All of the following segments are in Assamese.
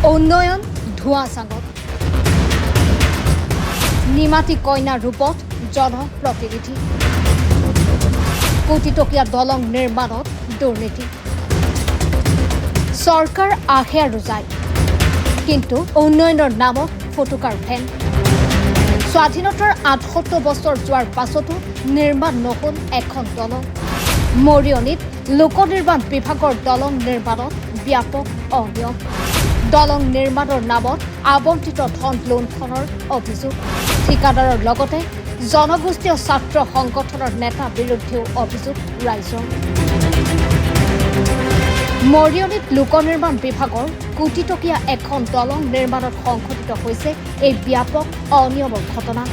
উন্নয়ন ধোঁৱা চাঙত নিমাতী কন্যাৰ ৰূপত জনপ্ৰতিনিধি কোটিটকীয়া দলং নিৰ্মাণত দুৰ্নীতি চৰকাৰ আহে আৰু যায় কিন্তু উন্নয়নৰ নামত ফটকাৰ ভেন স্বাধীনতাৰ ৭৮ বছৰ যোৱাৰ পাছতো নিৰ্মাণ নহল এখন দলং মৰিয়নিত লোক নিৰ্মাণ বিভাগৰ দলং নিৰ্মাণত ব্যাপক অনিয়ম দলং নিৰ্মাণৰ নামত আবণ্টিত ধন লুণ্ঠনৰ অভিযোগ ঠিকাদাৰৰ লগতে জনগোষ্ঠীয় ছাত্ৰ সংগঠনৰ নেতা বিৰুদ্ধেও অভিযোগ ৰাইজৰ মৰিয়নিত লোক নিৰ্মাণ বিভাগৰ কোটিটকীয়া এখন দলং নিৰ্মাণত সংঘটিত হৈছে এই ব্যাপক অনিয়মৰ ঘটনা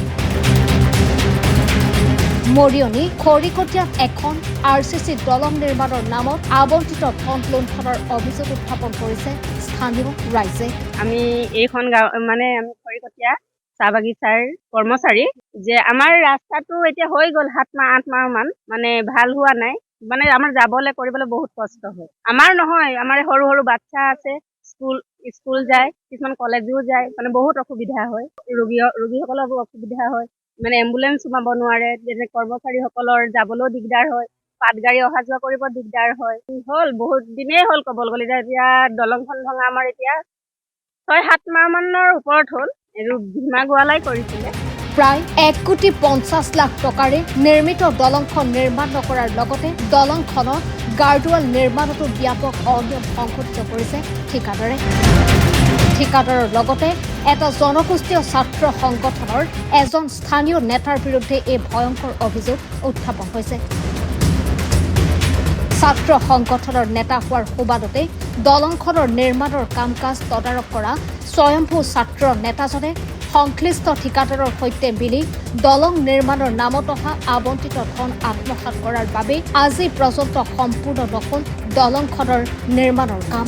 মৰিয়নি খৰিকটীয়াত এখন RCC দলং নিৰ্মাণৰ নামত আবণ্টিত ধন লুণ্ঠনৰ অভিযোগ উত্থাপন কৰিছে স্থানীয় ৰাইজে আমি এইখন গাঁও মানে আমি খৰিকটীয়া চাহ বাগিচাৰ কৰ্মচাৰী যে আমাৰ ৰাস্তাটো এতিয়া হৈ গ'ল 7 মাহ 8 মাহ মান মানে ভাল হোৱা নাই মানে আমাৰ যাবলৈ কৰিবলৈ বহুত কষ্ট হয় আমাৰ নহয় আমাৰ সৰু সৰু বাচ্চা আছে স্কুল যায় কিছুমান কলেজো যায় মানে বহুত অসুবিধা হয় ৰোগীসকলৰ অসুবিধা হয় মানে এম্বুলেন্স সোমাব নোৱাৰে যেনে কৰ্মচাৰীসকলৰ যাবলৈও দিগদাৰ হয় পাটগাড়ী অহা যোৱা কৰিব দিগদাৰ হয় হ'ল বহুত দিনেই হ'ল ক'বলৈ গ'লে এতিয়া দলংখন ভঙা আমাৰ এতিয়া 6-7 মাহ মানৰ ওপৰত হ'ল আৰু ভীমা গোৱালাই কৰিছিলে প্ৰায় 1,50,00,000 টকাৰে নিৰ্মিত দলংখন নিৰ্মাণ নকৰাৰ লগতে দলংখনৰ গাৰ্ডৱাল নিৰ্মাণতো ব্যাপক অনিয়ম সংঘটিত কৰিছে ঠিকাদাৰৰ লগতে এটা জনগোষ্ঠীয় ছাত্ৰ সংগঠনৰ এজন স্থানীয় নেতাৰ বিৰুদ্ধে এই ভয়ংকৰ অভিযোগ উত্থাপন হৈছে ছাত্ৰ সংগঠনৰ নেতা হোৱাৰ সুবাদতে দলংখনৰ নিৰ্মাণৰ কাম কাজ তদাৰক কৰা স্বয়ম্ভূ ছাত্ৰ নেতাজনে সংশ্লিষ্ট ঠিকাদাৰৰ সৈতে মিলি দলং নিৰ্মাণৰ নামত অহা আবণ্টিত ধন আত্মসাৎ কৰাৰ বাবে আজি পৰ্যন্ত সম্পূৰ্ণ নহল দলংখনৰ নিৰ্মাণৰ কাম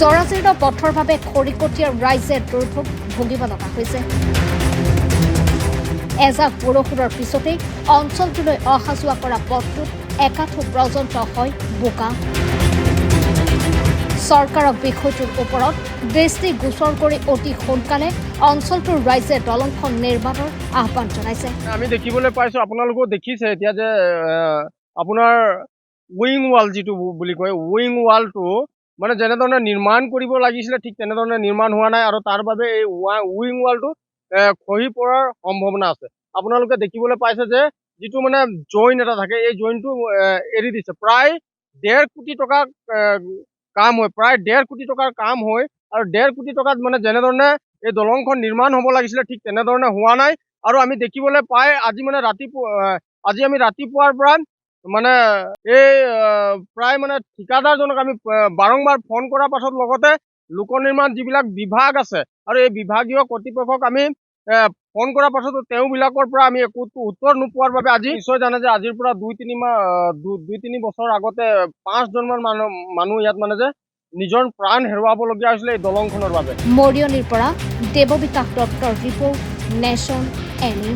জৰাজীৰ্ণ পথৰ বাবে খৰিকটীয়াৰ ৰাইজে দুৰ্ভোগ ভুগিব লগা হৈছে এজাক বৰষুণৰ পিছতেই অঞ্চলটোলৈ অহা যোৱা কৰা পথটোত একাঠো পৰ্যন্ত হয় বোকা চৰকাৰক বিষয়টোৰ ওপৰত দৃষ্টিগোচৰ কৰি অতি সোনকালে অঞ্চলটোৰ ৰাইজে দলংখন নিৰ্মাণৰ আহ্বান জনাইছে আমি দেখিবলৈ পাইছো আপোনালোকেও দেখিছে এতিয়া যে আপোনাৰ উইং ৱাল যিটো বুলি কয় উইং ৱালটো মানে যেনেধৰণে নিৰ্মাণ কৰিব লাগিছিলে ঠিক তেনেধৰণে নিৰ্মাণ হোৱা নাই আৰু তাৰ বাবে এই উইং ৱালটো খহি পৰাৰ সম্ভাৱনা আছে আপোনালোকে দেখিবলৈ পাইছে যে যিটো মানে জইন এটা থাকে এই জইনটো এৰি দিছে প্ৰায় 1.5 কোটি টকা কাম হয় প্ৰায় 1.5 কোটি টকাৰ কাম হয় আৰু 1.5 কোটি টকাত মানে যেনেধৰণে এই দলংখন নিৰ্মাণ হ'ব লাগিছিলে ঠিক তেনেধৰণে হোৱা নাই আৰু আমি দেখিবলৈ পাই আজি আমি ৰাতিপুৱাৰ পৰা মানে এই প্ৰায় মানে ঠিকাদাৰজনক আমি বাৰংবাৰ ফোন কৰাৰ পাছত লগতে লোক নিৰ্মাণ যিবিলাক বিভাগ আছে আৰু এই বিভাগীয় কৰ্তৃপক্ষক আমি ফোন কৰাৰ পাছতো তেওঁবিলাকৰ পৰা আমি একো উত্তৰ নোপোৱাৰ বাবে আজি নিশ্চয় জানে যে আজিৰ পৰা 2-3 বছৰ আগতে 5জনমান মানুহ ইয়াত মানে যে নিজৰ প্ৰাণ হেৰুৱাবলগীয়া হৈছিলে এই দলংখনৰ বাবে মৰিয়নিৰ পৰা দেৱবিকাশ দত্তৰ ৰিপৰ্ট নেশ্যন এনি